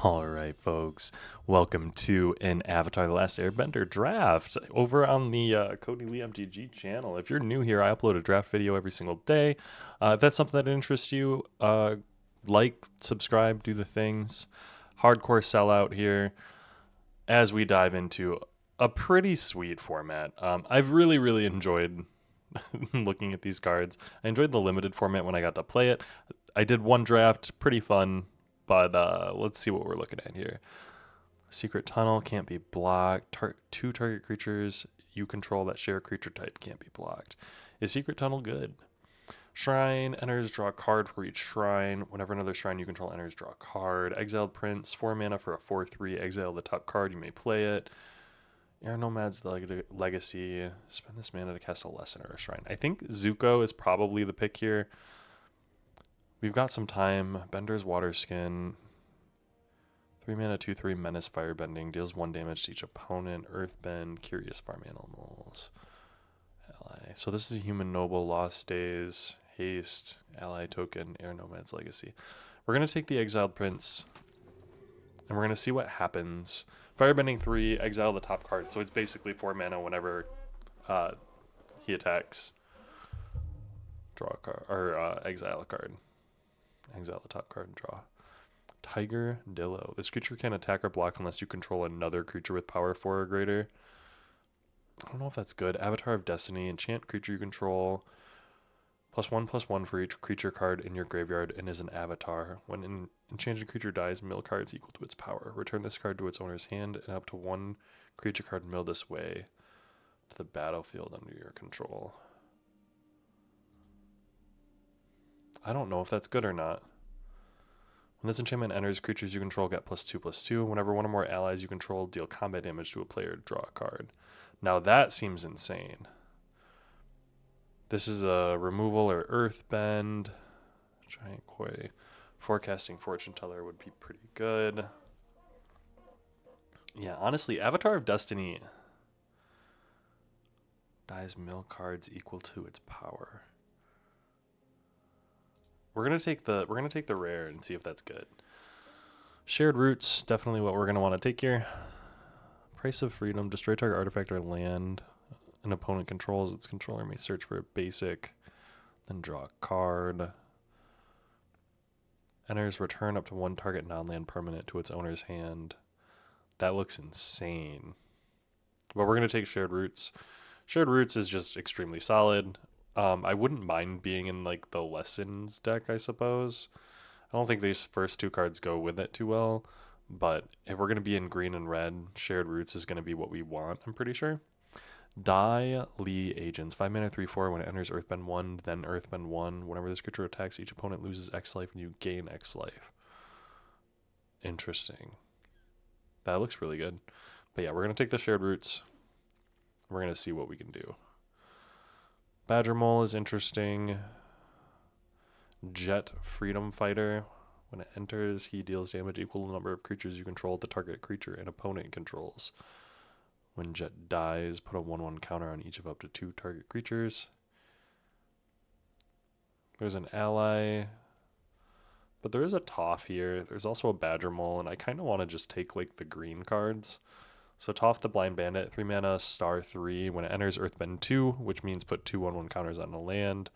All right, folks. Welcome to an Avatar: The Last Airbender draft over on the Cody Lee MTG channel. If you're new here, I upload a draft video every single day. If that's something that interests you, like, subscribe, do the things. Hardcore sellout here as we dive into a pretty sweet format. I've really enjoyed looking at these cards. I enjoyed the limited format when I got to play it. I did one draft, pretty fun, but let's see what we're looking at here. Secret tunnel can't be blocked. Two target creatures you control that share creature type can't be blocked. Is secret tunnel good? Shrine enters, draw a card for each shrine. Whenever another shrine you control enters, draw a card. Exiled Prince, 4 mana for a 4/3. Exile the top card, you may play it. Air Nomad's Legacy. Spend this mana to cast a lesson or a shrine. I think Zuko is probably the pick here. We've got some time. Bender's Waterskin. 3 mana, 2/3 Menace Firebending. Deals 1 damage to each opponent. Earthbend. Curious Farm Animals. Ally. So this is a Human Noble. Lost Days. Haste. Ally Token. Air Nomad's Legacy. We're going to take the Exiled Prince. And we're going to see what happens. Firebending 3. Exile the top card. So it's basically 4 mana whenever he attacks. Draw a card. Or exile a card. Exile the top card and draw. Tiger Dillo. This creature can attack or block unless you control another creature with power 4 or greater. I don't know if that's good. Avatar of Destiny. Enchant creature you control. +1/+1 for each creature card in your graveyard and is an avatar. When an enchanted creature dies, mill cards equal to its power. Return this card to its owner's hand and up to 1 creature card milled this way to the battlefield under your control. I don't know if that's good or not. When this enchantment enters, creatures you control get +2/+2. Whenever one or more allies you control deal combat damage to a player, draw a card. Now that seems insane. This is a removal or Earthbend. Giant Koi. Forecasting Fortune Teller would be pretty good. Yeah, honestly, Avatar of Destiny dies mill cards equal to its power. We're gonna take the rare and see if that's good. Shared Roots, definitely what we're gonna want to take here. Price of Freedom, destroy target artifact or land an opponent controls. Its controller may search for a basic, then draw a card. Enters, return up to 1 target non-land permanent to its owner's hand. That looks insane. But we're gonna take Shared Roots. Shared Roots is just extremely solid. I wouldn't mind being in like the Lessons deck, I suppose. I don't think these first 2 cards go with it too well, but if we're going to be in green and red, Shared Roots is going to be what we want, I'm pretty sure. Die Lee Agents. 5 mana, 3/4. When it enters, Earthbend 1, then Earthbend 1. Whenever this creature attacks, each opponent loses X life and you gain X life. Interesting. That looks really good. But yeah, we're going to take the Shared Roots. We're going to see what we can do. Badger Mole is interesting. Jet Freedom Fighter. When it enters, he deals damage equal to the number of creatures you control to target creature an opponent controls. When Jet dies, put a 1/1 counter on each of up to 2 target creatures. There's an ally, but there is a Toph here. There's also a Badger Mole, and I kind of want to just take like the green cards. So Toph the Blind Bandit, 3 mana, star 3. When it enters, Earthbend 2, which means put 2 1/1 counters on the land.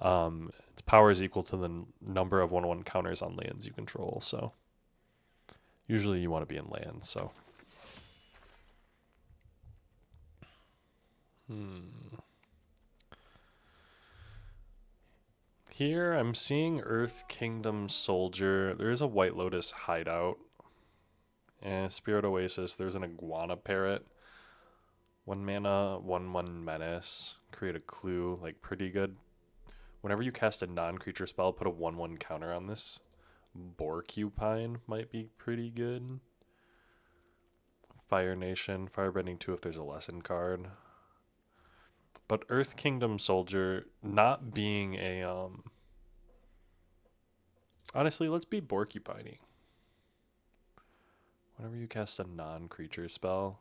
Its power is equal to the number of 1/1 counters on lands you control. So usually you want to be in lands. So here I'm seeing Earth Kingdom Soldier. There is a White Lotus hideout. And Spirit Oasis. There's an Iguana Parrot. 1 mana, 1/1 menace. Create a clue. Like pretty good. Whenever you cast a non-creature spell, put a 1/1 counter on this. Borcupine might be pretty good. Fire Nation, Firebending 2 if there's a lesson card. But Earth Kingdom Soldier not being a honestly, let's be Borcupining. Whenever you cast a non-creature spell.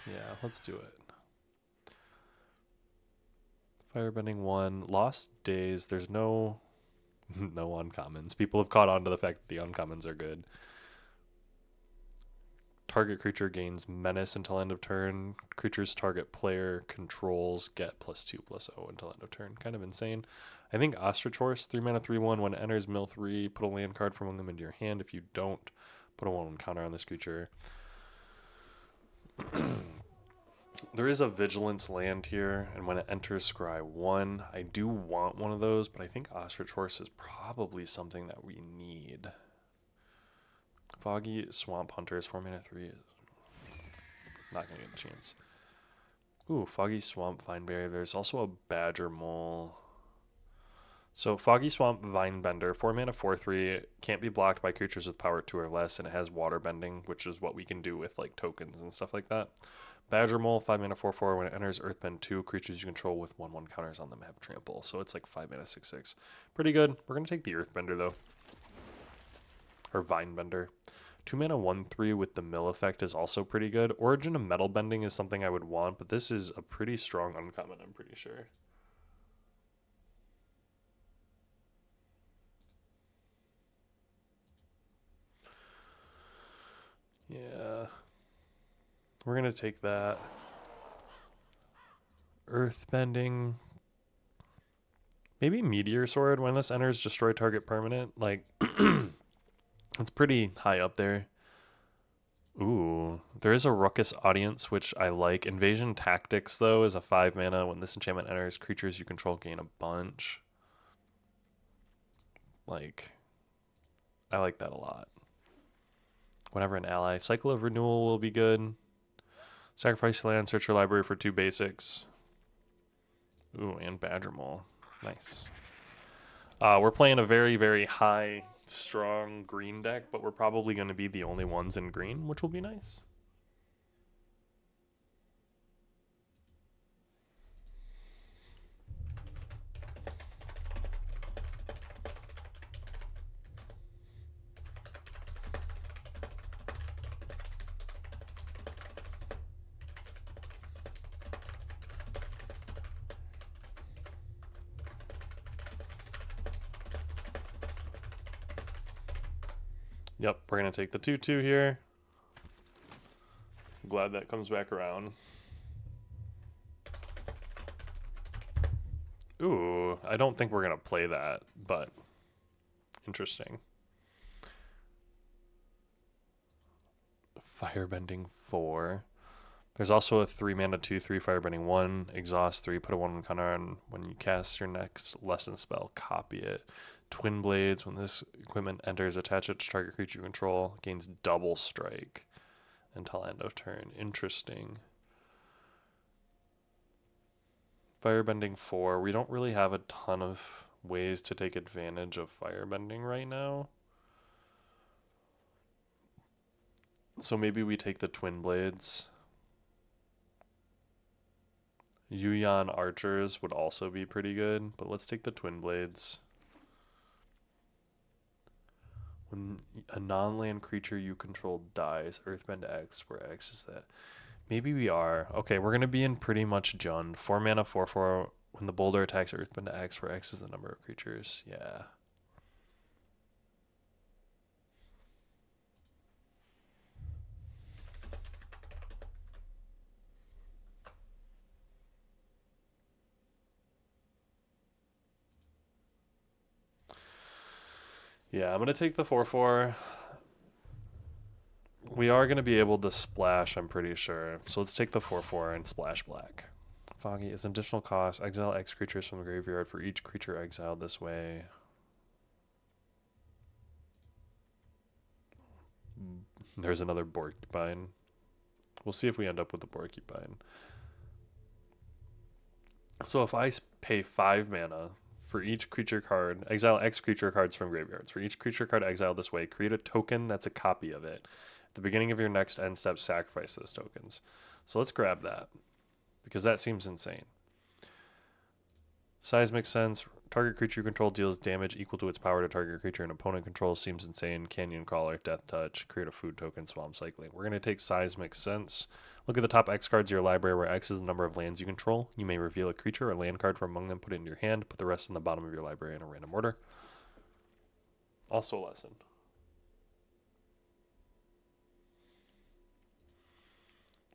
Yeah, let's do it. Firebending 1. Lost Days. There's no No uncommons. People have caught on to the fact that the uncommons are good. Target creature gains menace until end of turn. Creatures target player controls get +2/+0 until end of turn. Kind of insane. I think Ostrich Horse, 3 mana, 3/1. When it enters mill 3, put a land card from among them into your hand. If you don't, put a 1/1 counter on this creature. There is a Vigilance land here, and when it enters Scry 1, I do want one of those, but I think Ostrich Horse is probably something that we need. Foggy Swamp Hunters, 4 mana, 3. Not going to get a chance. Ooh, Foggy Swamp Vineberry. There's also a Badger Mole. So Foggy Swamp Vinebender, 4 mana, 4/3, can't be blocked by creatures with power 2 or less, and it has water bending, which is what we can do with like tokens and stuff like that. Badger Mole, 5 mana, 4/4, when it enters Earthbend 2, creatures you control with 1/1 counters on them have trample. So it's like 5 mana, 6/6. Pretty good. We're going to take the Earthbender though. Or Vinebender. 2 mana, 1/3 with the mill effect is also pretty good. Origin of Metal Bending is something I would want, but this is a pretty strong uncommon, I'm pretty sure. Yeah. We're going to take that. Earthbending. Maybe Meteor Sword. When this enters, destroy target permanent. Like, it's pretty high up there. Ooh, there is a Ruckus Audience, which I like. Invasion Tactics, though, is a 5 mana. When this enchantment enters, creatures you control gain a bunch. Like, I like that a lot. Whenever an ally. Cycle of Renewal will be good. Sacrifice land, search your library for 2 basics. Ooh, and Badger Mole. Nice. We're playing a very, very high, strong green deck, but we're probably going to be the only ones in green, which will be nice. Yep, we're going to take the 2/2 here. Glad that comes back around. Ooh, I don't think we're going to play that, but interesting. Firebending 4. There's also a 3 mana 2/3 Firebending 1. Exhaust 3, put a 1/1 counter on. When you cast your next lesson spell, copy it. Twin Blades, when this equipment enters, attach it to target creature you control. Gains double strike until end of turn. Interesting. Firebending 4. We don't really have a ton of ways to take advantage of firebending right now. So maybe we take the Twin Blades. Yuyan Archers would also be pretty good, but let's take the Twin Blades. When a non-land creature you control dies, Earthbend X, where X is that. Maybe we are. Okay, we're going to be in pretty much Jund. 4 mana, 4/4. When the boulder attacks Earthbend X, where X is the number of creatures. Yeah. Yeah, I'm going to take the 4/4. We are going to be able to splash, I'm pretty sure. So let's take the 4/4 and splash black. Foggy is an additional cost. Exile X creatures from the graveyard for each creature exiled this way. There's another Porcupine. We'll see if we end up with the Porcupine. So if I pay 5 mana for each creature card, exile X creature cards from graveyards. For each creature card exiled this way, create a token that's a copy of it. At the beginning of your next end step, sacrifice those tokens. So let's grab that, because that seems insane. Size makes sense. Target creature you control deals damage equal to its power to target creature an opponent controls. Seems insane. Canyon Crawler, Death Touch, create a food token, Swamp Cycling. We're going to take size makes sense. Look at the top X cards of your library, where X is the number of lands you control. You may reveal a creature or land card from among them, put it in your hand, put the rest in the bottom of your library in a random order. Also lesson.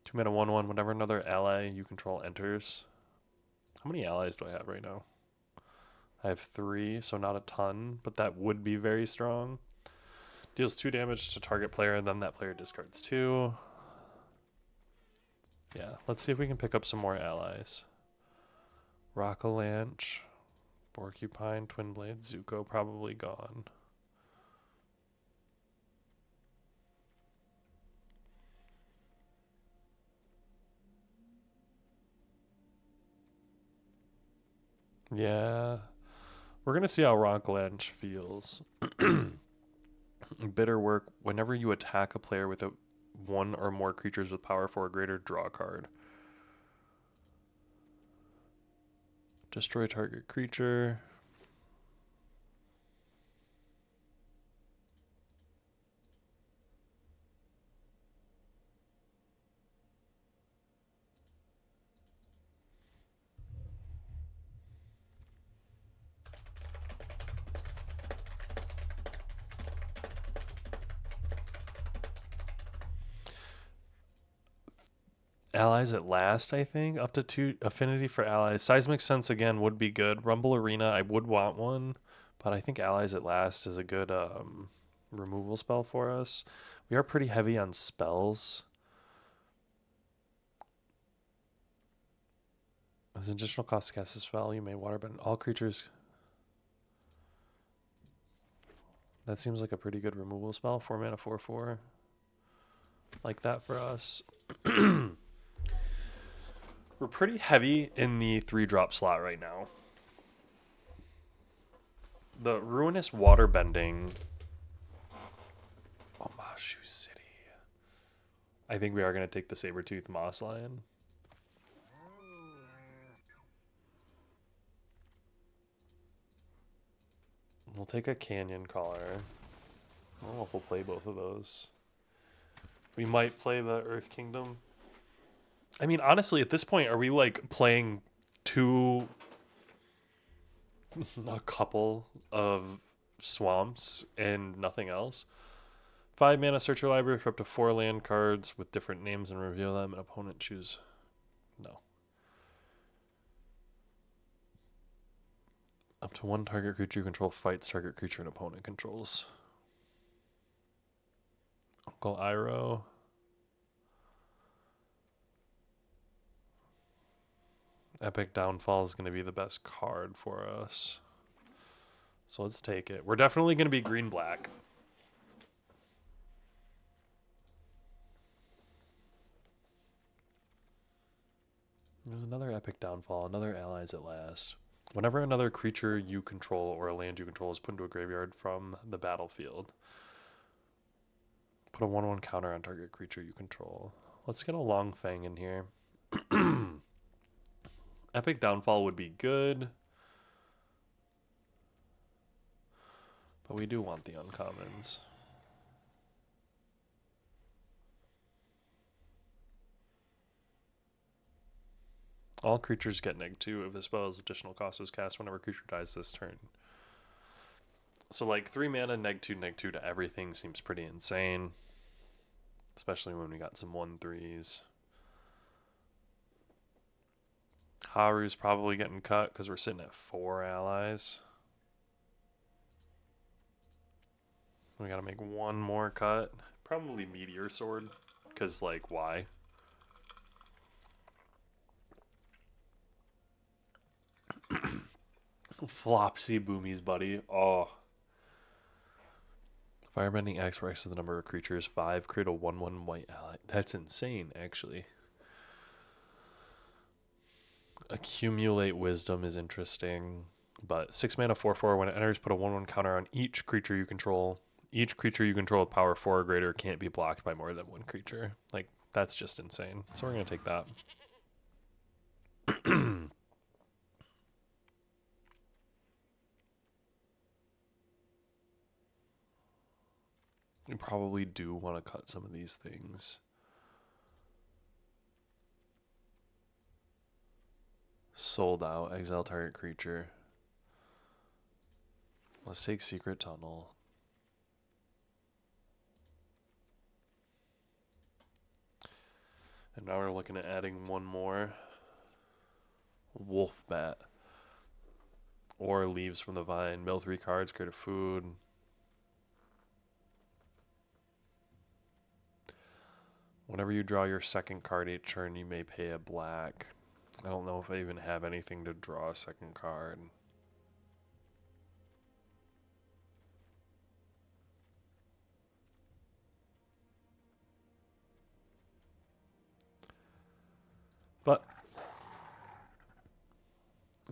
2 mana 1/1. Whenever another ally you control enters. How many allies do I have right now? I have 3, so not a ton, but that would be very strong. Deals 2 damage to target player, and then that player discards 2. Yeah, let's see if we can pick up some more allies. Rockalanch, Porcupine, Twinblade, Zuko probably gone. Yeah, we're going to see how Rockalanch feels. Bitter work. Whenever you attack a player with a 1 or more creatures with power 4 or greater, draw a card. Destroy target creature. Allies at last, I think. Up to 2 affinity for allies. Seismic Sense again would be good. Rumble Arena, I would want one, but I think Allies at last is a good removal spell for us. We are pretty heavy on spells. As an additional cost to cast a spell, you may waterbend all creatures. That seems like a pretty good removal spell. 4 mana, 4/4. Like that for us. We're pretty heavy in the 3-drop slot right now. The Ruinous Waterbending. Omashu City. I think we are going to take the Sabertooth Moss Lion. We'll take a Canyon Caller. I don't know if we'll play both of those. We might play the Earth Kingdom. I mean, honestly, at this point, are we like playing a couple of swamps and nothing else? 5 mana, search your library for up to 4 land cards with different names and reveal them. An opponent choose. No. Up to 1 target creature you control fights target creature an opponent controls. Uncle Iroh. Epic Downfall is going to be the best card for us. So let's take it. We're definitely going to be green-black. There's another Epic Downfall, another Allies at last. Whenever another creature you control or a land you control is put into a graveyard from the battlefield, put a 1/1 counter on target creature you control. Let's get a Long Fang in here. Epic Downfall would be good, but we do want the uncommons. All creatures get -2 if the spell's additional cost is cast whenever a creature dies this turn. So like 3 mana, -2 to everything seems pretty insane. Especially when we got some 1/3s. Haru's probably getting cut because we're sitting at 4 allies. We gotta make one more cut. Probably Meteor Sword, because like why? Flopsy Boomies, buddy. Oh. Firebending X Rex is the number of creatures. 5, create a 1/1 white ally. That's insane, actually. Accumulate Wisdom is interesting. But 6 mana, 4/4. When it enters, put a 1/1 counter on each creature you control. Each creature you control with power 4 or greater can't be blocked by more than one creature. Like, that's just insane. So we're going to take that. We probably do want to cut some of these things. Sold out. Exile target creature. Let's take Secret Tunnel. And now we're looking at adding one more. Wolf Bat. Or Leaves from the Vine. Mill 3 cards, create a food. Whenever you draw your second card each turn, you may pay a black. I don't know if I even have anything to draw a second card. But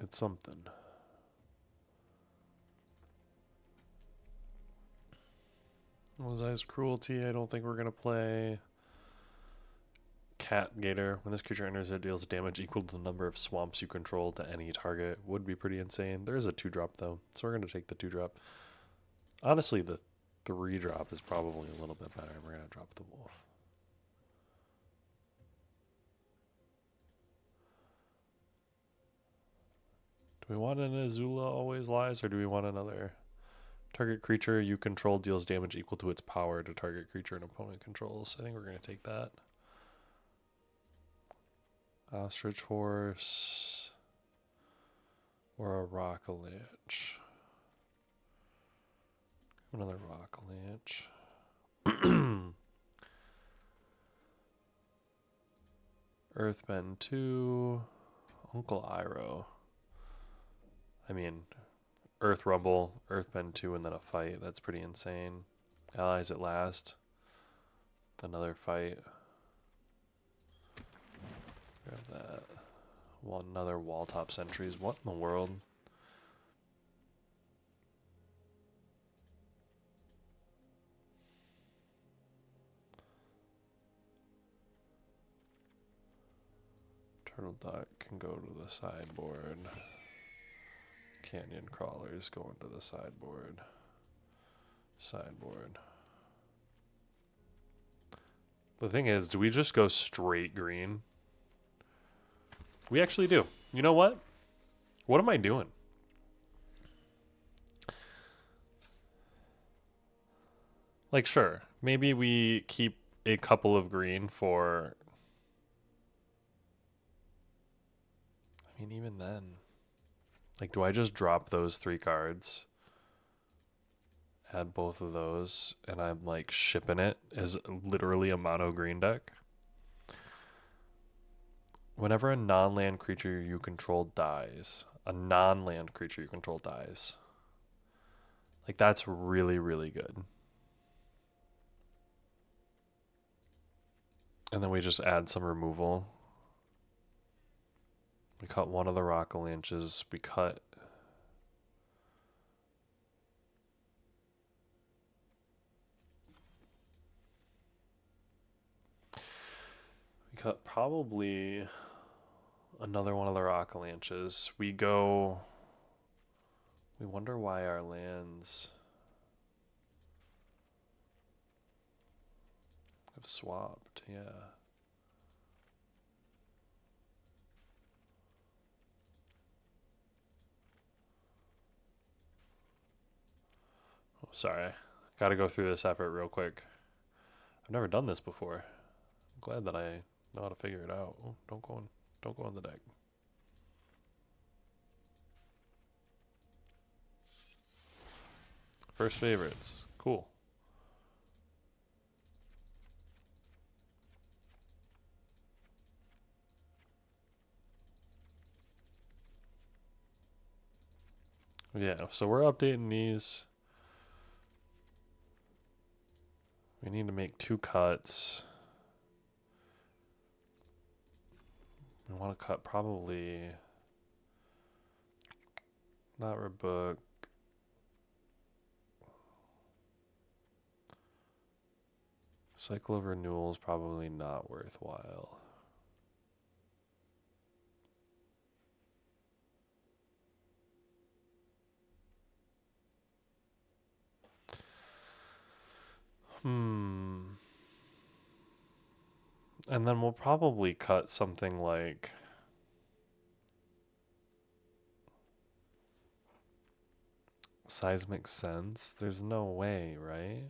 it's something. Was Eyes Cruelty? I don't think we're going to play. Cat Gator. When this creature enters, it deals damage equal to the number of swamps you control to any target. Would be pretty insane. There is a 2-drop though, so we're going to take the 2-drop. Honestly, the 3-drop is probably a little bit better. We're going to drop the wolf. Do we want an Azula Always Lies, or do we want another? Target creature you control deals damage equal to its power to target creature an opponent controls. I think we're going to take that. Ostrich Horse. Or a Rock-a-Lich. Another Rock-a-Lich. Earthbend 2. Uncle Iroh. I mean, Earth Rumble, Earthbend 2, and then a fight. That's pretty insane. Allies at Last. Another fight. Grab that. Another Wall Top Sentries. What in the world? Turtle Duck can go to the sideboard. Canyon Crawlers go into the sideboard. Sideboard. The thing is, do we just go straight green? We actually do. You know what? What am I doing? Like, sure. Maybe we keep a couple of green for... I mean, even then. Like, do I just drop those 3 cards? Add both of those, and I'm, like, shipping it as literally a mono green deck? Whenever a non-land creature you control dies, a non-land creature you control dies. Like, that's really, really good. And then we just add some removal. We cut one of the Rock-a-Lanches. We cut... We cut probably another one of the Rock-a-Lanches. We go... We wonder why our lands have swapped, yeah. Oh, sorry. Gotta go through this effort real quick. I've never done this before. I'm glad that I know how to figure it out. Oh, don't go on the deck. First favorites. Cool. Yeah, so we're updating these. We need to make 2 cuts. We want to cut probably not Rebook. Cycle of Renewal is probably not worthwhile. And then we'll probably cut something like Seismic Sense. There's no way, right?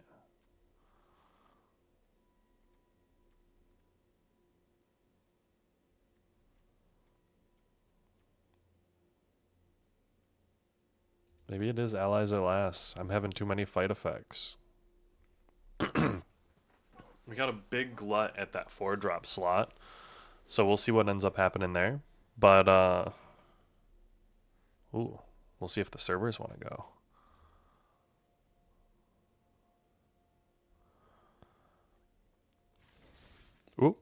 Maybe it is allies at last. I'm having too many fight effects. We got a big glut at that 4-drop slot, so we'll see what ends up happening there. But ooh, we'll see if the servers want to go. Ooh,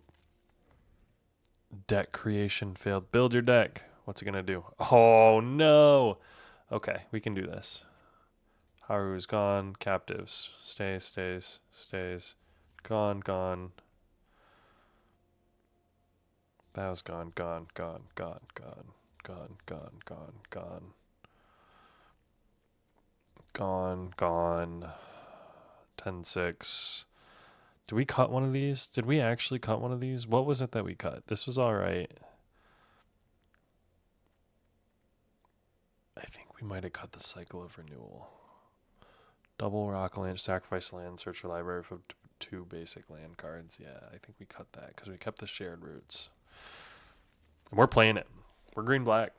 deck creation failed. Build your deck. What's it gonna do? Oh no. Okay, we can do this. Haru's gone. Captives. Stays. Gone. That was gone. Gone. 10-6. Did we cut one of these? Did we actually cut one of these? What was it that we cut? This was alright. I think we might have cut the cycle of renewal. Double rock land, sacrifice land, search your library for 2 basic land cards. Yeah, I think we cut that because we kept the shared roots. And we're playing it. We're green-black.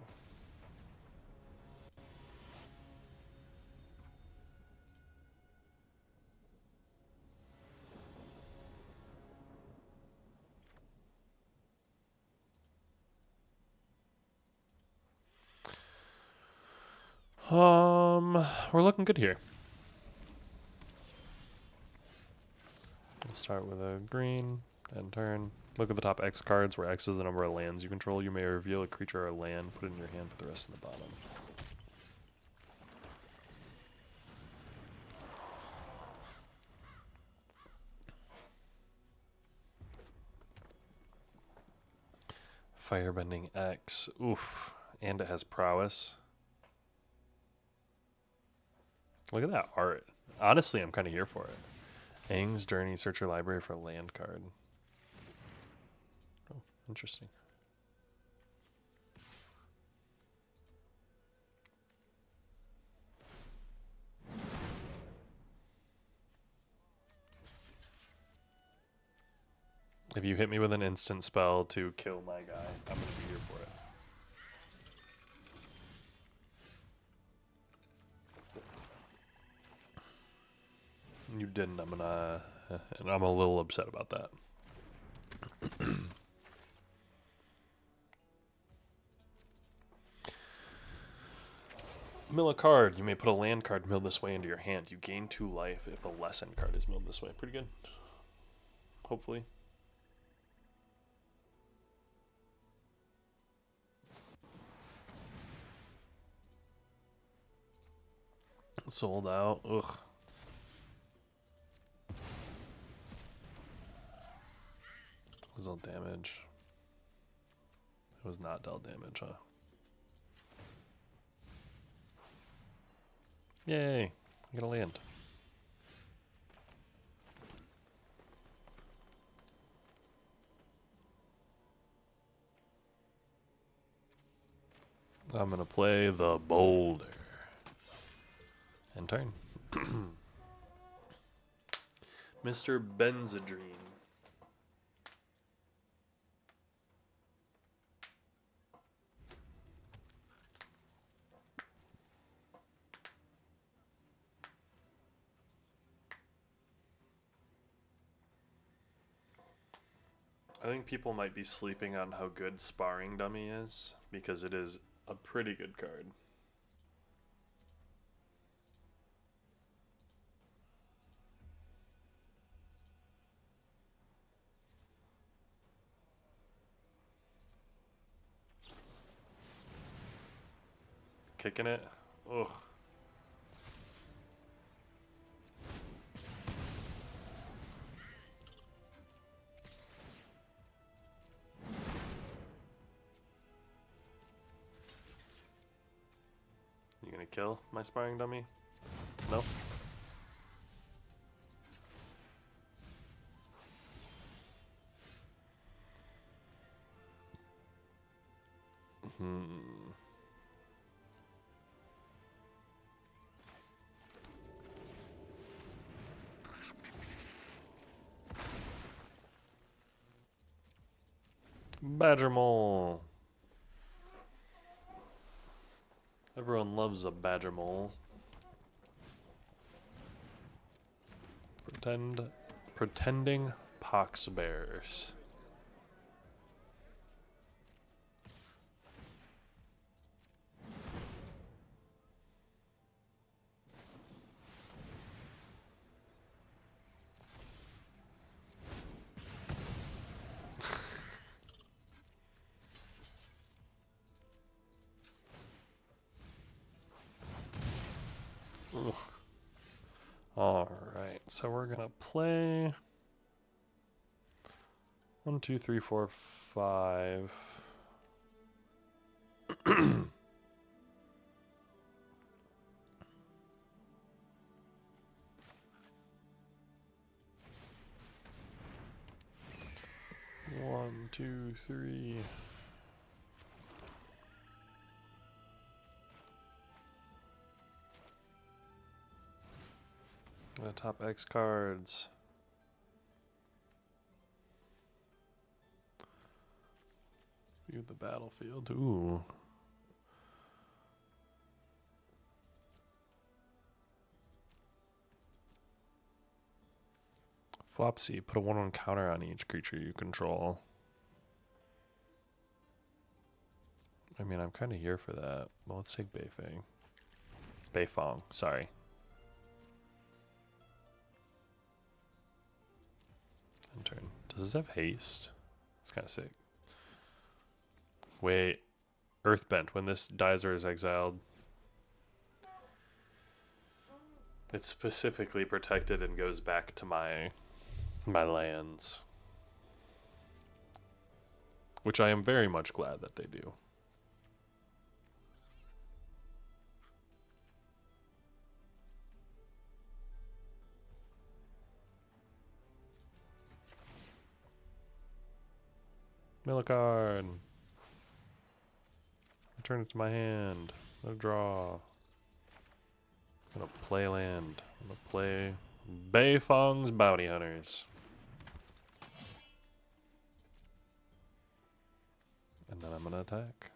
We're looking good here. We'll start with a green, end turn. Look at the top X cards, where X is the number of lands you control. You may reveal a creature or a land, put it in your hand, put the rest in the bottom. Firebending X. Oof. And it has prowess. Look at that art. Honestly, I'm kind of here for it. Aang's Journey, search your library for a land card. Oh, interesting. If you hit me with an instant spell to kill my guy, I'm going to be here for it. You didn't, and I'm a little upset about that. Mill a card. You may put a land card milled this way into your hand. You gain 2 life if a lesson card is milled this way. Pretty good. Hopefully. Sold out. Ugh. Was dealt damage. It was not dealt damage, huh? Yay. I got a land. I'm going to play the boulder. End turn. Mr. Benzedrine. I think people might be sleeping on how good Sparring Dummy is, because it is a pretty good card. Kicking it? Ugh. You gonna kill my Sparring Dummy? No? Badger Mole. Everyone loves a badger mole. Pretending pox bears. Alright, so we're gonna play 1, 2, 3, 4, 5. One, two, three. The top X cards. View the battlefield. Ooh. Flopsy. Put a 1/1 counter on each creature you control. I mean, I'm kind of here for that. Well, let's take Beifang. Beifong, sorry. End turn. Does this have haste? It's kind of sick. Wait. Earthbend. When this dies or is exiled, it's specifically protected and goes back to my lands. Which I am very much glad that they do. Mill a card. Return it to my hand. No draw. I'm gonna play land. I'm gonna play Beifong's Bounty Hunters. And then I'm gonna attack.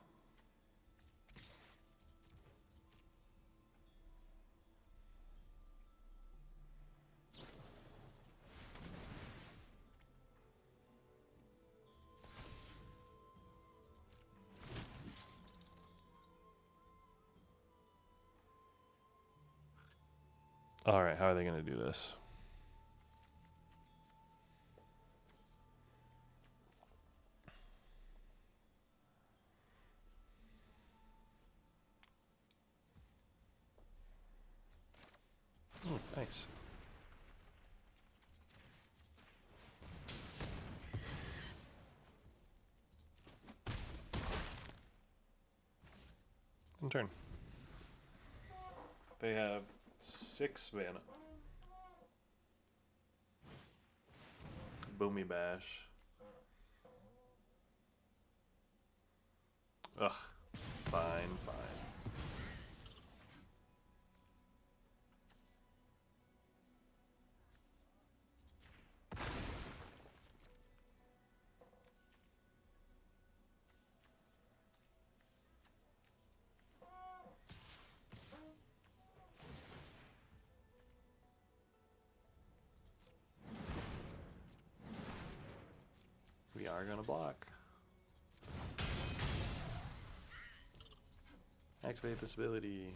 Alright, how are they gonna do this? Oh, nice. In turn. They have 6 mana. Boomy Bash. Ugh. Fine, fine. We are gonna block. Activate this ability.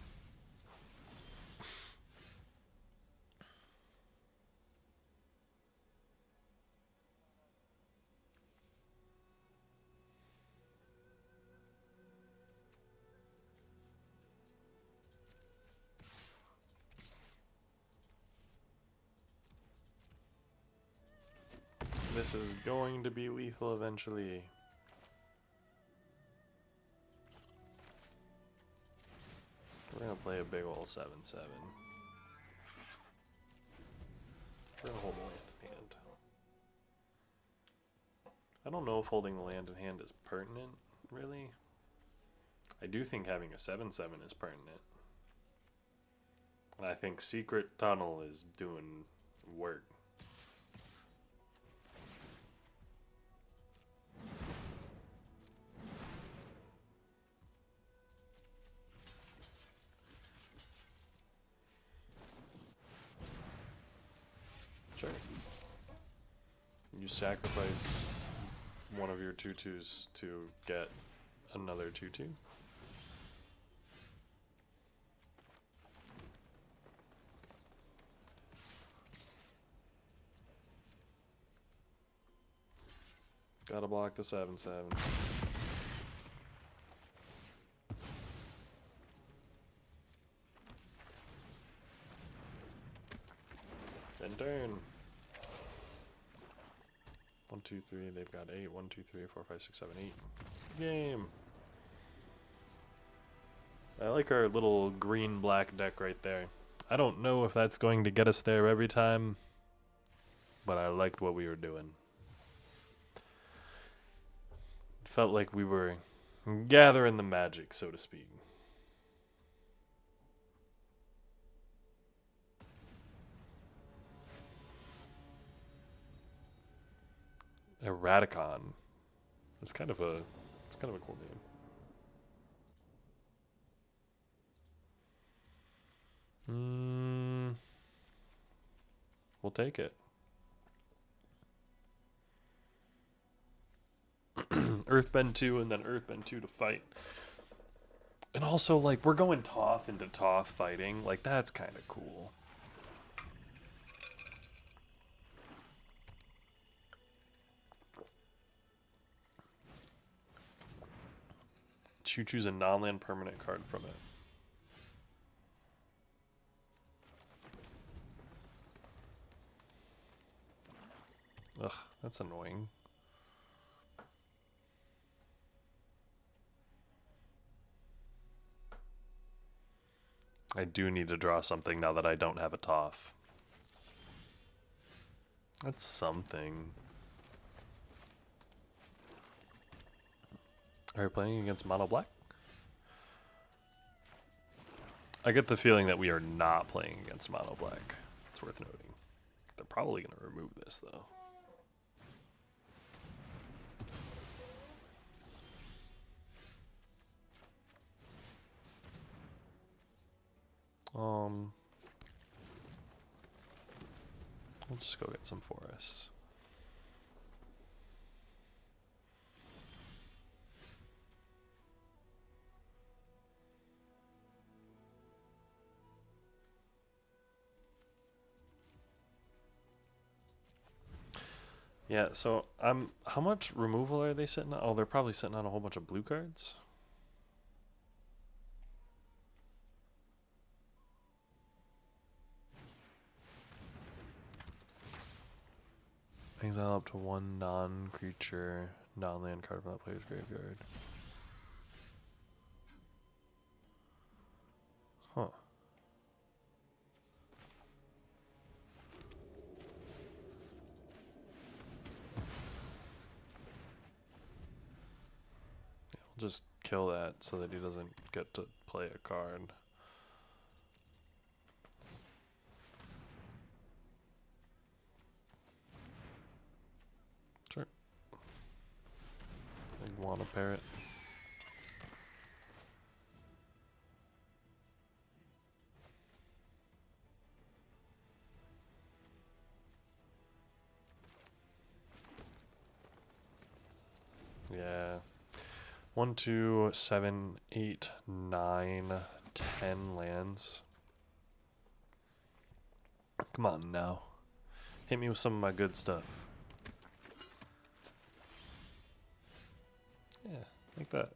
This is going to be lethal eventually. We're gonna play a big ol' 7/7. We're gonna hold the land in hand. I don't know if holding the land in hand is pertinent, really. I do think having a 7/7 is pertinent. And I think Secret Tunnel is doing work. Sure. You sacrifice one of your 2/2s to get another 2/2. Gotta block the 7/7. End turn. 1, 2, 3. They've got 8. 1, 2, 3, 4, 5, 6, 7, 8. Game. I like our little green-black deck right there. I don't know if that's going to get us there every time, but I liked what we were doing. It felt like we were gathering the magic, so to speak. Eradicon. It's kind of a cool name. We'll take it. Earthbend 2 and then Earthbend 2 to fight. And also, like, we're going Toph into Toph fighting. Like, that's kind of cool. Choose a non-land permanent card from it. Ugh, that's annoying. I do need to draw something now that I don't have a Toph. That's something. Are we playing against mono black? I get the feeling that we are not playing against mono black. It's worth noting. They're probably going to remove this, though. We'll just go get some forests. Yeah, so how much removal are they sitting on? Oh, they're probably sitting on a whole bunch of blue cards. Exile up to one non-creature, non-land card from that player's graveyard. Huh. Yeah, we'll just kill that so that he doesn't get to play a card. Sure. Iguana parrot. Yeah. 1, 2, 7, 8, 9, 10 lands. Come on now. Hit me with some of my good stuff. Yeah, like that.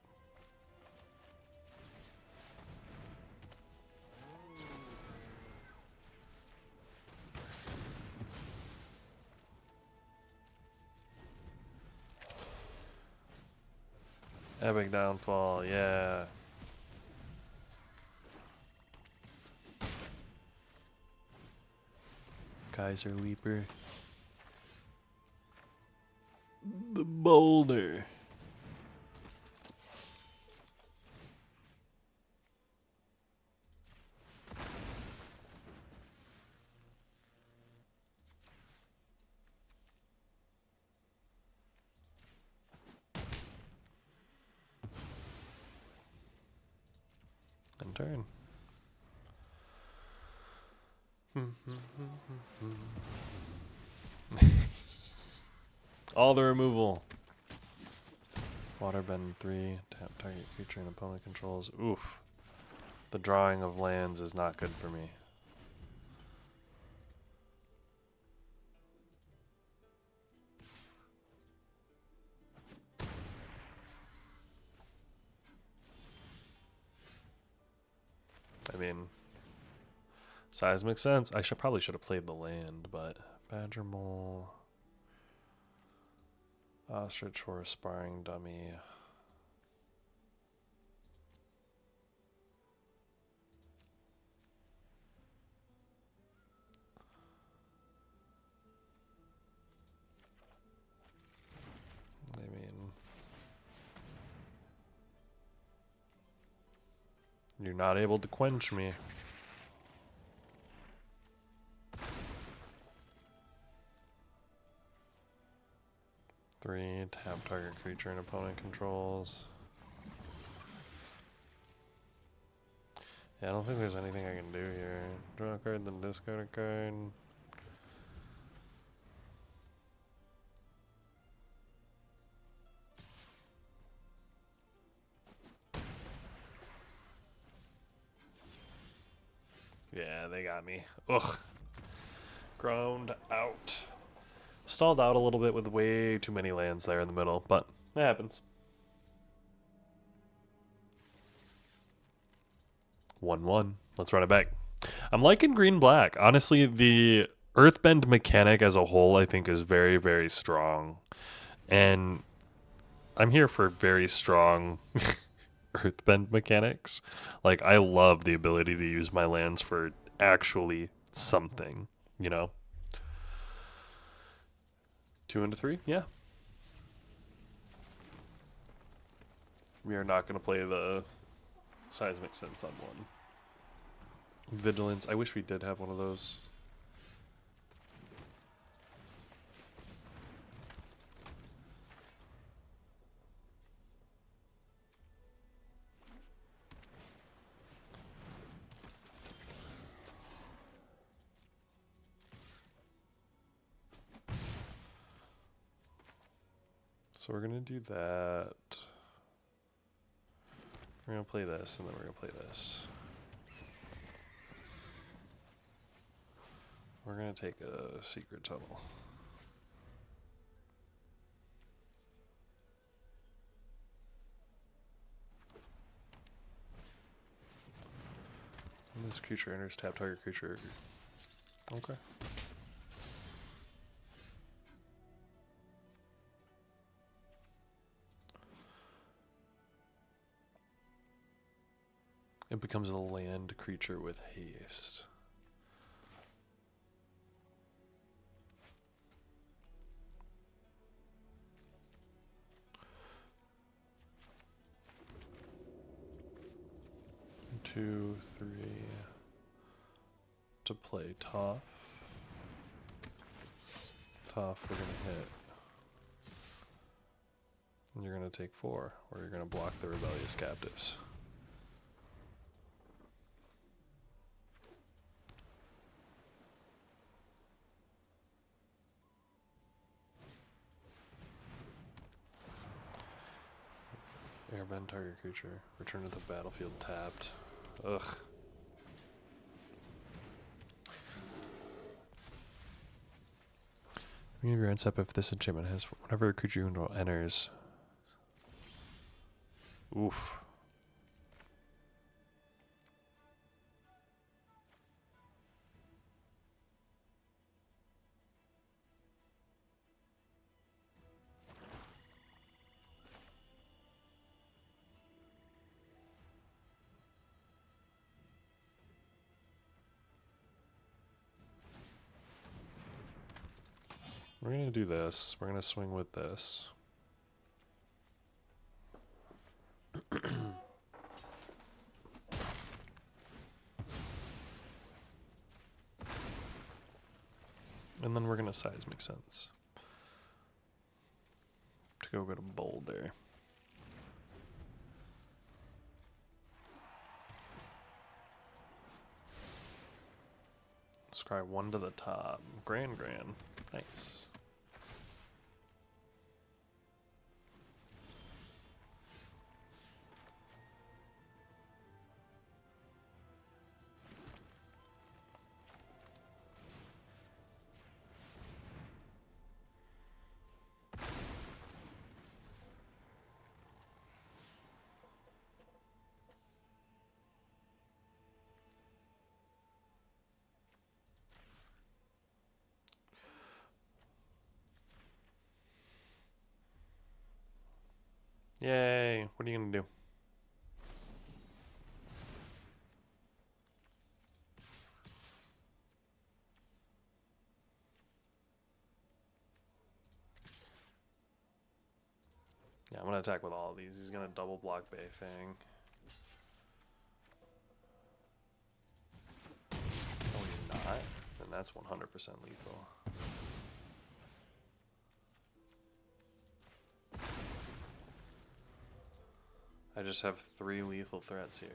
Epic downfall, yeah. Kaiser Leaper. The boulder. And turn. All the removal. Waterbend 3. Tap target creature and opponent controls. Oof. The drawing of lands is not good for me. I mean, size makes sense. I probably should have played the land, but Badger Mole, Ostrich for a sparring dummy. I mean, you're not able to quench me. Three, tap target creature and opponent controls. Yeah, I don't think there's anything I can do here. Draw a card, then discard a card. Yeah, they got me. Ugh. Ground out. Stalled out a little bit with way too many lands there in the middle, but it happens. 1-1. Let's run it back. I'm liking green-black. Honestly, the Earthbend mechanic as a whole, I think, is very, very strong. And I'm here for very strong Earthbend mechanics. Like, I love the ability to use my lands for actually something, you know? 2 into 3? Yeah. We are not going to play the Seismic Sense on one. Vigilance. I wish we did have one of those. So we're going to do that. We're going to play this, and then we're going to play this. We're going to take a secret tunnel. And this creature enters tap target creature. Okay. It becomes a land creature with haste. Two, three. To play Toph. Toph, we're going to hit. And you're going to take 4, or you're going to block the rebellious captives. Airbend target creature. Return to the battlefield tapped. Ugh. Give your ends up if this enchantment has whenever a creature you control enters. Oof. We're going to do this. We're going to swing with this. And then we're going to Seismic Sense. To go get a Boulder. Scry 1 to the top. Grand. Nice. Yay. What are you going to do? Yeah, I'm going to attack with all of these. He's going to double block Bayfang. Oh, he's not? Then that's 100% lethal. I just have 3 lethal threats here.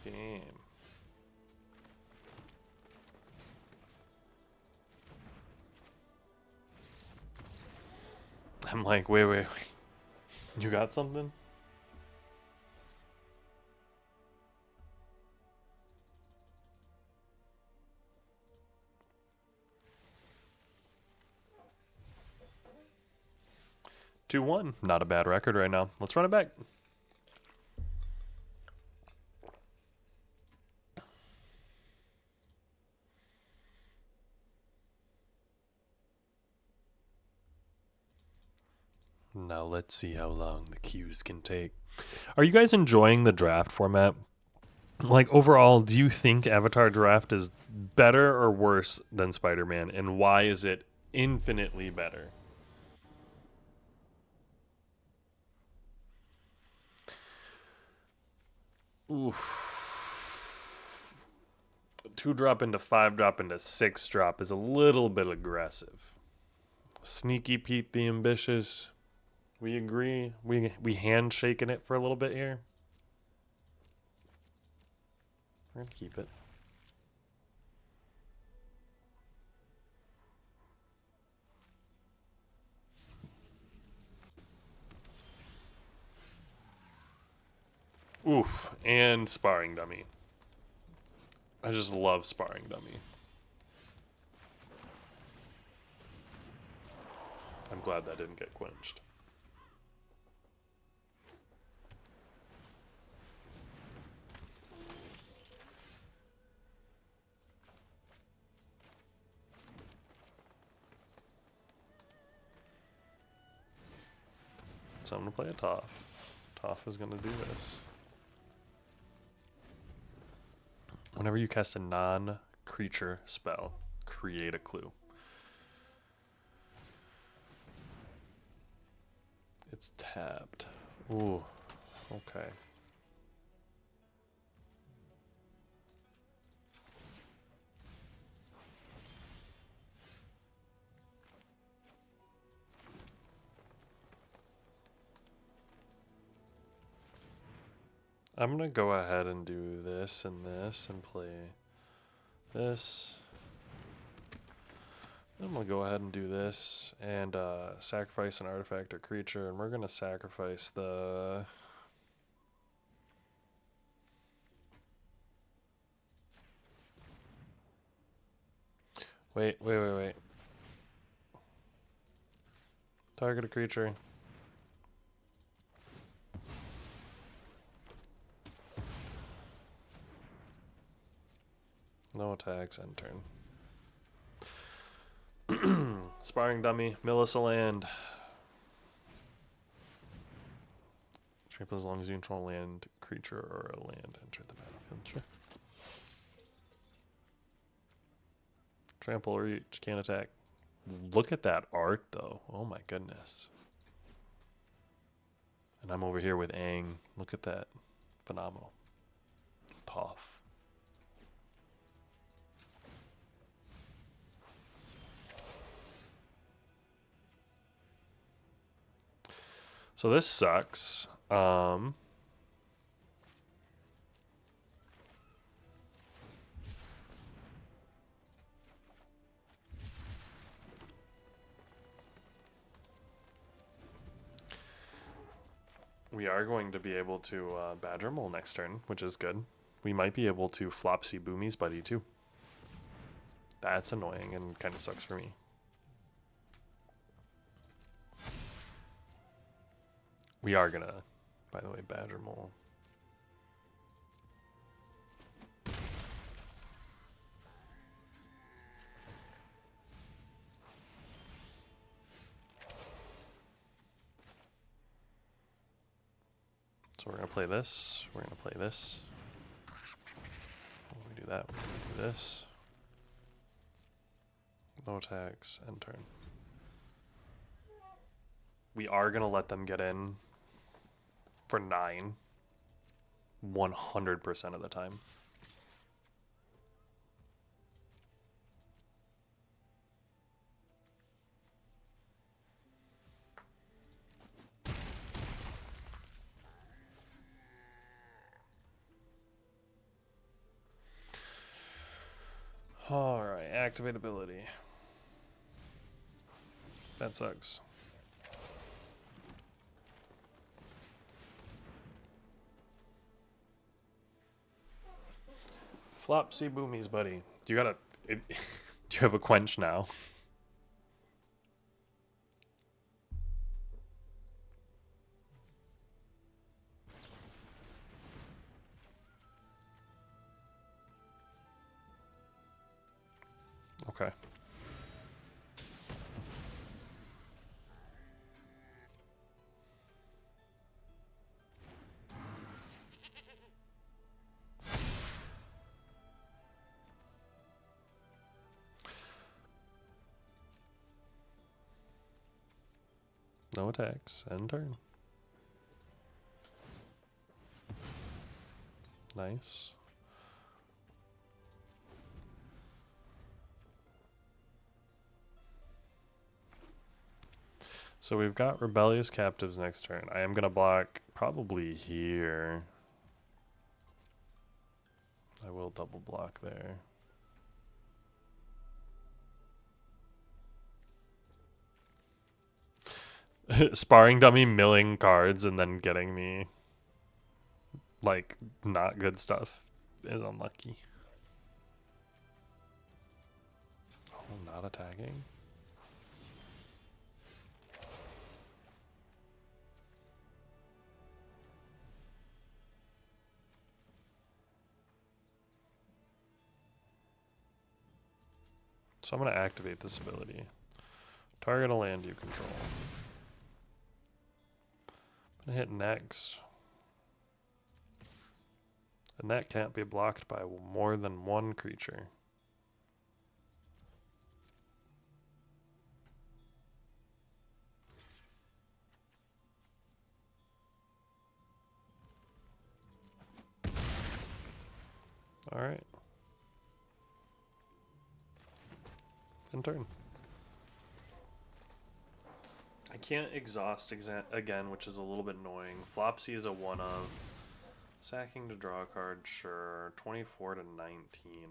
Good game. I'm like, wait. You got something? Two 2-1. Not a bad record right now. Let's run it back. Now let's see how long the queues can take. Are you guys enjoying the draft format? Like, overall, do you think Avatar Draft is better or worse than Spider-Man? And why is it infinitely better? Oof. 2-drop into 5-drop into 6-drop is a little bit aggressive. Sneaky Pete the Ambitious. We agree? We handshaking it for a little bit here? We're going to keep it. Oof. And Sparring Dummy. I just love Sparring Dummy. I'm glad that didn't get quenched. So I'm going to play a Toph. Toph is going to do this. Whenever you cast a non-creature spell, create a clue. It's tapped. Ooh, okay. I'm going to go ahead and do this and play this. I'm going to go ahead and do this and sacrifice an artifact or creature, and we're going to sacrifice the... Wait. Target a creature. No attacks, end turn. Sparring Dummy, Melissa Land. Trample as long as you control a land, creature, or a land enter the battlefield. Sure. Trample, reach, can't attack. Look at that art, though. Oh my goodness. And I'm over here with Aang. Look at that. Phenomenal. Toph. So this sucks. We are going to be able to Badger Mole next turn, which is good. We might be able to Flopsy Boomy's buddy too. That's annoying and kind of sucks for me. We are gonna, by the way, Badger Mole. So we're going to play this. We're going to play this. When we do that, we're going to do this. No attacks, end turn. We are going to let them get in for 9. 100% of the time. Alright, activate ability. That sucks. Flopsy boomies, buddy. Do you have a quench now? Okay. No attacks. End turn. Nice. So we've got Rebellious Captives next turn. I am going to block probably here. I will double block there. Sparring dummy milling cards and then getting me like not good stuff is unlucky. Oh, not attacking. So I'm going to activate this ability. Target a land you control. I'm going to hit next. And that can't be blocked by more than one creature. Alright. End turn. I can't exhaust again, which is a little bit annoying. Flopsy is a 1-of. Sacking to draw a card, sure. 24 to 19.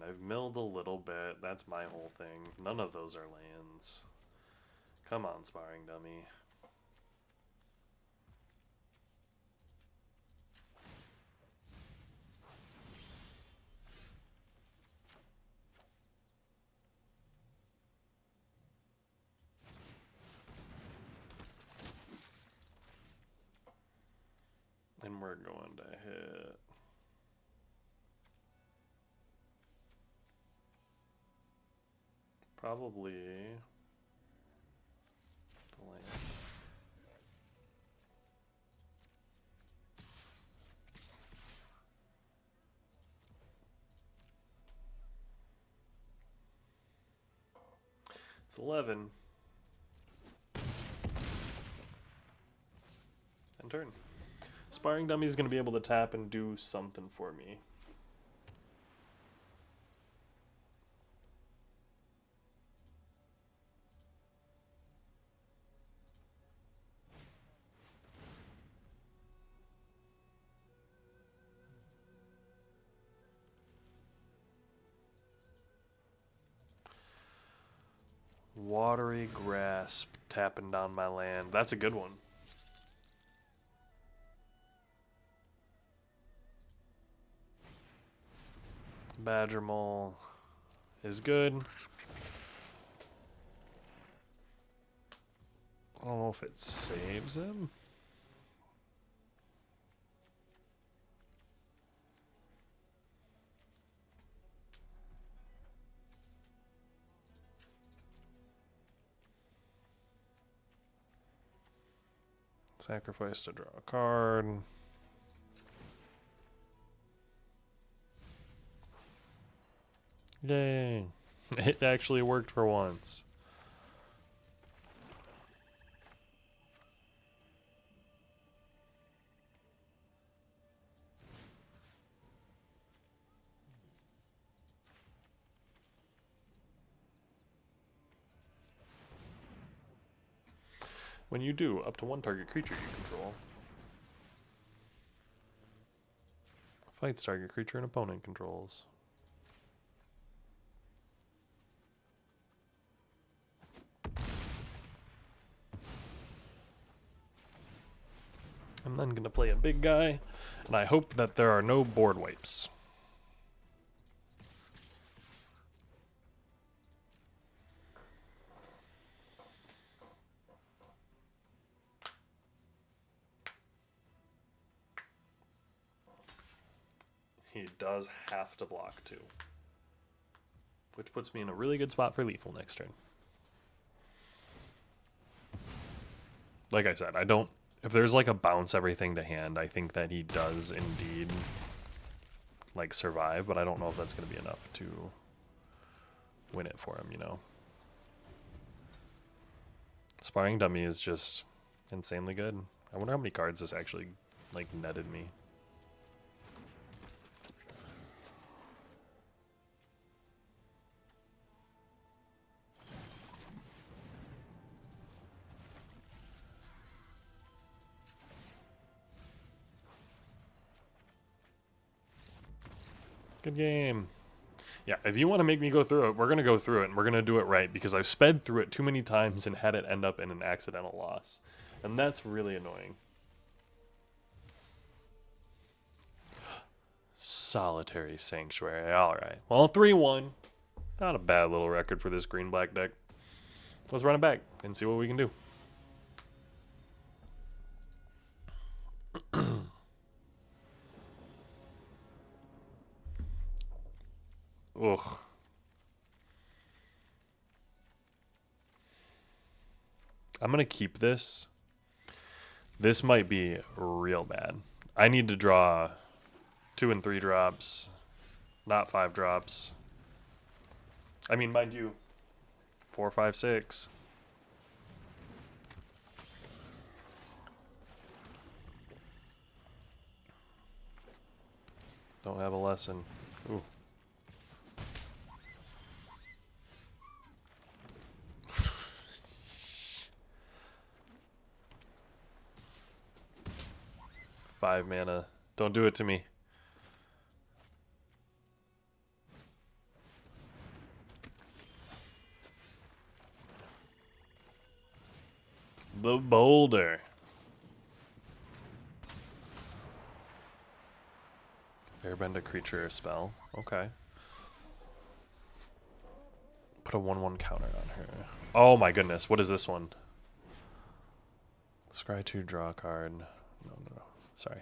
I've milled a little bit. That's my whole thing. None of those are lands. Come on, Sparring Dummy. And we're going to hit. Probably the land. It's 11. End turn. Sparring Dummy is going to be able to tap and do something for me. Watery Grasp, tapping down my land. That's a good one. Badger Mole is good. I don't know if it saves him. Sacrifice to draw a card. Yay. It actually worked for once. When you do, up to one target creature you control fights target creature an opponent controls. I'm then going to play a big guy, and I hope that there are no board wipes. He does have to block too, which puts me in a really good spot for lethal next turn. Like I said, I don't... If there's like a bounce everything to hand, I think that he does indeed like survive, but I don't know if that's going to be enough to win it for him, you know. Sparring Dummy is just insanely good. I wonder how many cards this actually like netted me. Good game. Yeah, if you want to make me go through it, we're going to go through it, and we're going to do it right, because I've sped through it too many times and had it end up in an accidental loss. And that's really annoying. Solitary Sanctuary. Alright. Well, 3-1. Not a bad little record for this green-black deck. Let's run it back and see what we can do. Ugh. I'm going to keep this. This might be real bad. I need to draw 2 and 3 drops, not 5 drops. I mean, mind you, 4, 5, 6. Don't have a lesson. Ooh. Five mana. Don't do it to me. The boulder. Airbender creature or spell. Okay. Put a 1/1 counter on her. Oh my goodness. What is this one? Scry 2, draw a card. No. Sorry.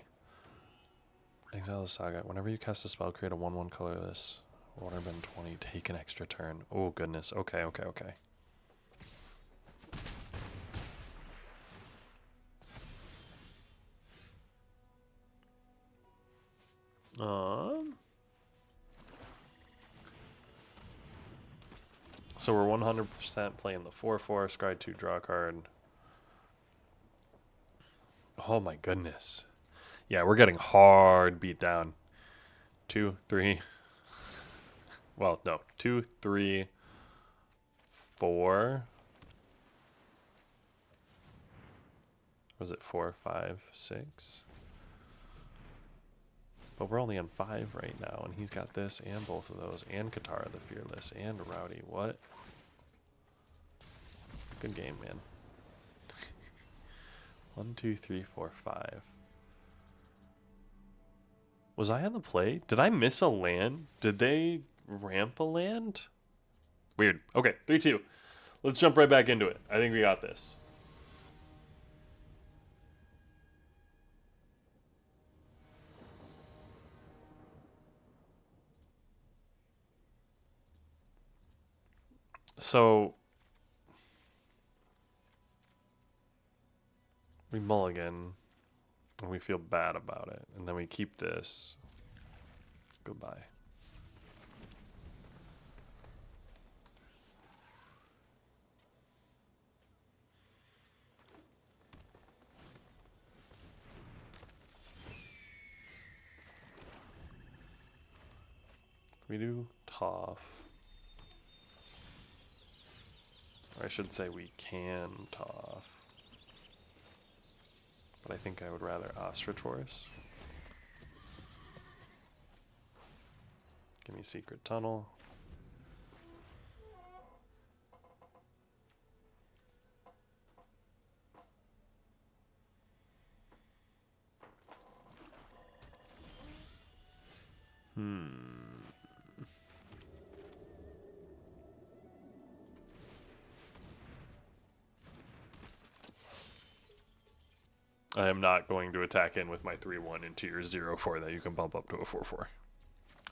Exile the Saga. Whenever you cast a spell, create a 1/1 colorless. Waterbend 20. Take an extra turn. Oh goodness. Okay. So we're 100% playing the 4/4, scry 2, draw a card. Oh my goodness. Yeah, we're getting hard beat down. 2, 3. Well, no. 2, 3, 4. Was it 4, 5, 6? But we're only on 5 right now, and he's got this and both of those, and Katara the Fearless, and Rowdy. What? Good game, man. 1, 2, 3, 4, 5. Was I on the play? Did I miss a land? Did they ramp a land? Weird. Okay, 3-2. Let's jump right back into it. I think we got this. So we mulligan, and we feel bad about it, and then we keep this. Goodbye. We do tough. Or I should say we can tough. But I think I would rather Ostrich Horse. Give me Secret Tunnel. I am not going to attack in with my 3-1 into your 0-4 that you can bump up to a 4-4.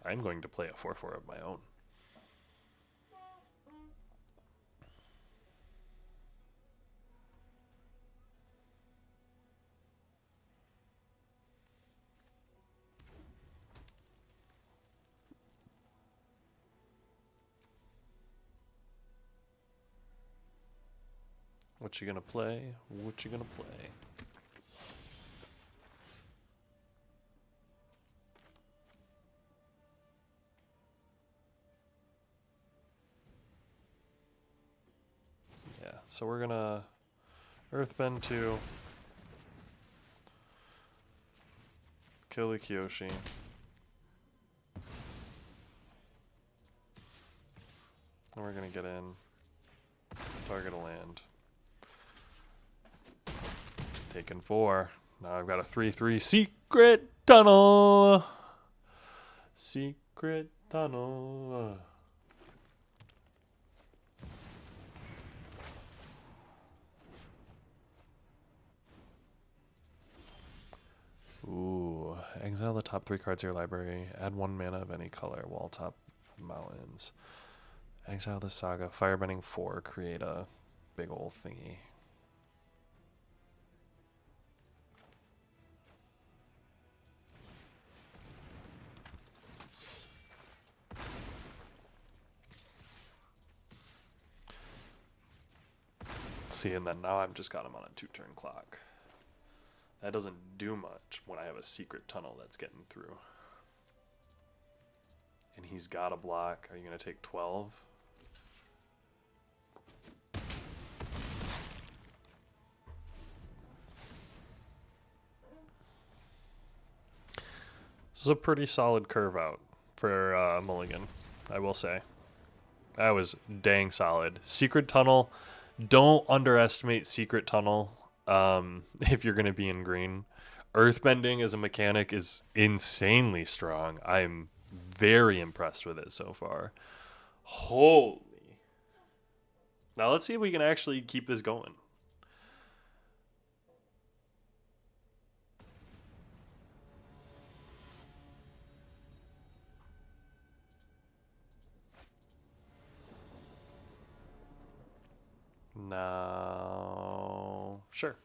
I'm going to play a 4-4 of my own. What you gonna play? What you gonna play? Yeah, so we're gonna Earthbend 2. Kill the Kyoshi. And we're gonna get in. Target a land. Taken 4. Now I've got a 3-3 Secret Tunnel. Secret Tunnel. Ooh, exile the top 3 cards of your library. Add 1 mana of any color. Wall top mountains. Exile the Saga. Firebending 4. Create a big ol' thingy. See, and then now I've just got him on a 2-turn clock. That doesn't do much when I have a Secret Tunnel that's getting through. And he's got a block. Are you going to take 12? This is a pretty solid curve out for Mulligan, I will say. That was dang solid. Secret Tunnel. Don't underestimate Secret Tunnel if you're going to be in green. Earthbending as a mechanic is insanely strong. I'm very impressed with it so far. Holy. Now let's see if we can actually keep this going. No. Sure.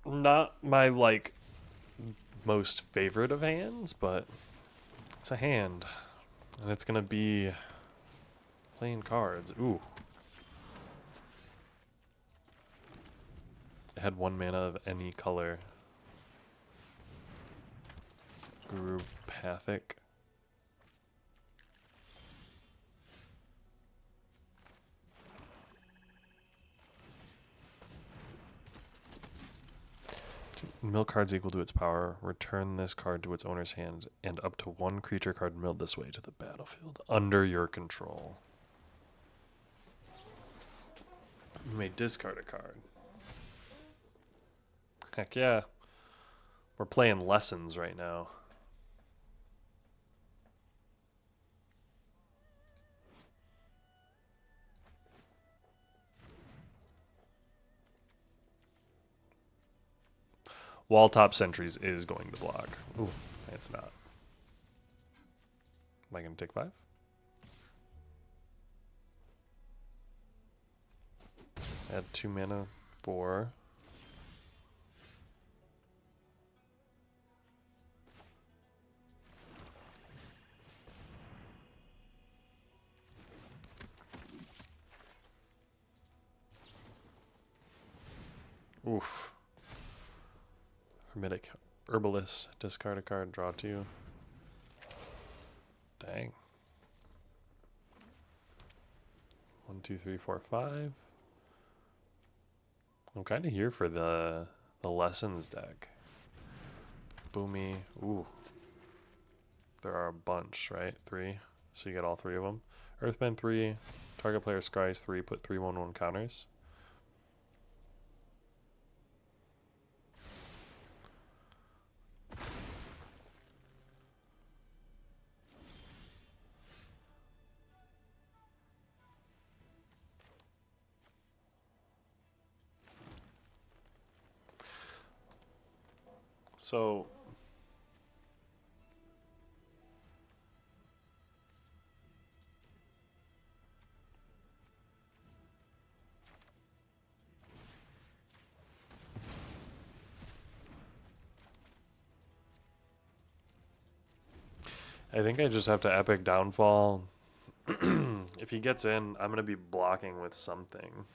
Not my, like, most favorite of hands, but it's a hand. And it's going to be playing cards. Ooh. It had 1 mana of any color. Gurupathic. Mill cards equal to its power. Return this card to its owner's hand and up to 1 creature card milled this way to the battlefield under your control. You may discard a card. Heck yeah. We're playing Lessons right now. Wall top sentries is going to block. Ooh, it's not. Am I going to take 5? Add 2 mana, 4. Oof. Hermetic Herbalist. Discard a card, draw 2. 1, 2, 3, 4, 5. I'm kind of here for the lessons deck. Boomy. Ooh. There are a bunch, right? 3. So you get all 3 of them. Earthbend 3. Target player scries 3. Put 3/1/1 counters. So I think I just have to epic downfall. If he gets in, I'm going to be blocking with something.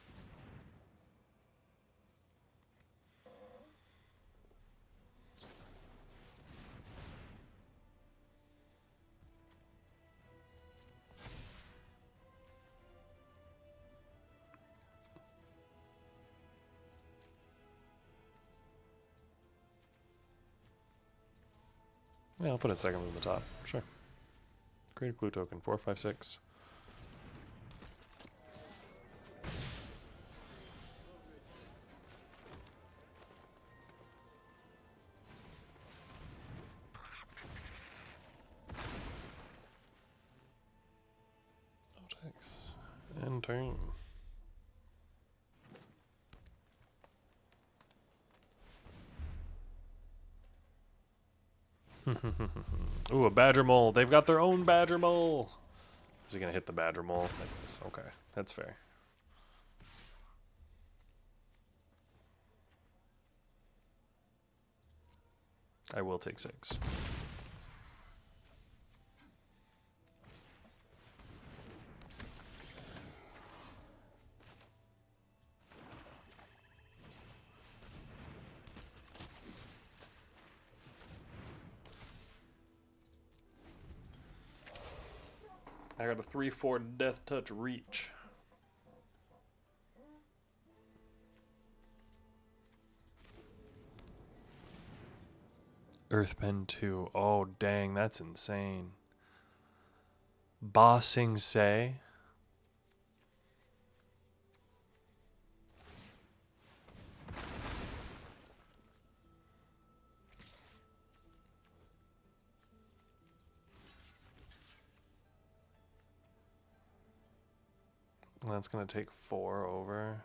Yeah, I'll put a second in the top. Sure. Create a clue token. 4, 5, 6. And turn. Ooh, a badger mole. They've got their own badger mole. Is he going to hit the badger mole like this? Okay, that's fair. I will take 6. I got a 3/4 death touch reach. Earthbend 2. Oh, dang, that's insane. Bossing Say. That's going to take 4 over.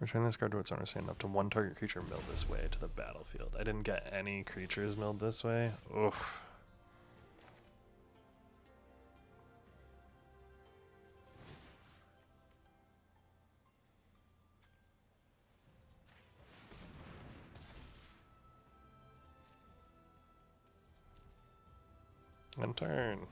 Return this card to its owner's hand. Up to 1 target creature milled this way to the battlefield. I didn't get any creatures milled this way. Oof. And turn.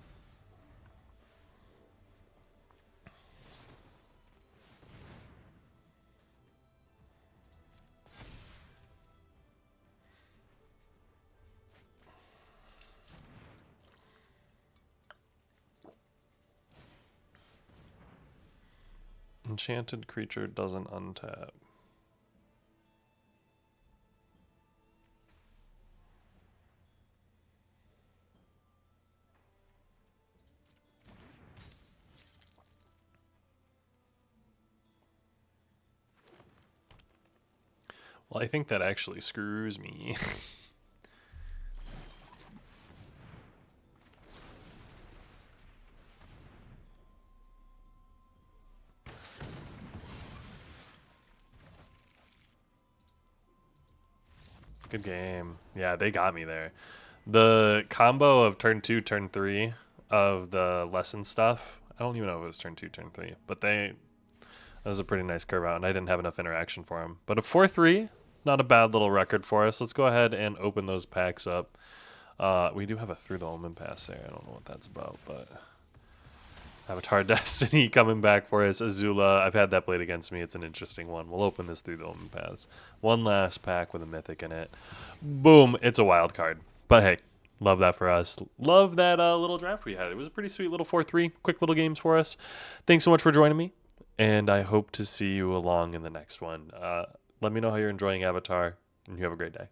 Enchanted creature doesn't untap. Well, I think that actually screws me. Good game. Yeah, they got me there. The combo of turn 2, turn 3 of the lesson stuff. I don't even know if it was turn 2, turn 3, but that was a pretty nice curve out, and I didn't have enough interaction for him. But a 4-3, not a bad little record for us. Let's go ahead and open those packs up. We do have a Through the Omen pass there. I don't know what that's about, but Avatar Destiny coming back for us. Azula, I've had that played against me. It's an interesting one. We'll open this Through the Omen pass. One last pack with a mythic in it. Boom, it's a wild card. But hey, love that for us. Love that little draft we had. It was a pretty sweet little 4-3. Quick little games for us. Thanks so much for joining me, and I hope to see you along in the next one. Let me know how you're enjoying Avatar, and you have a great day.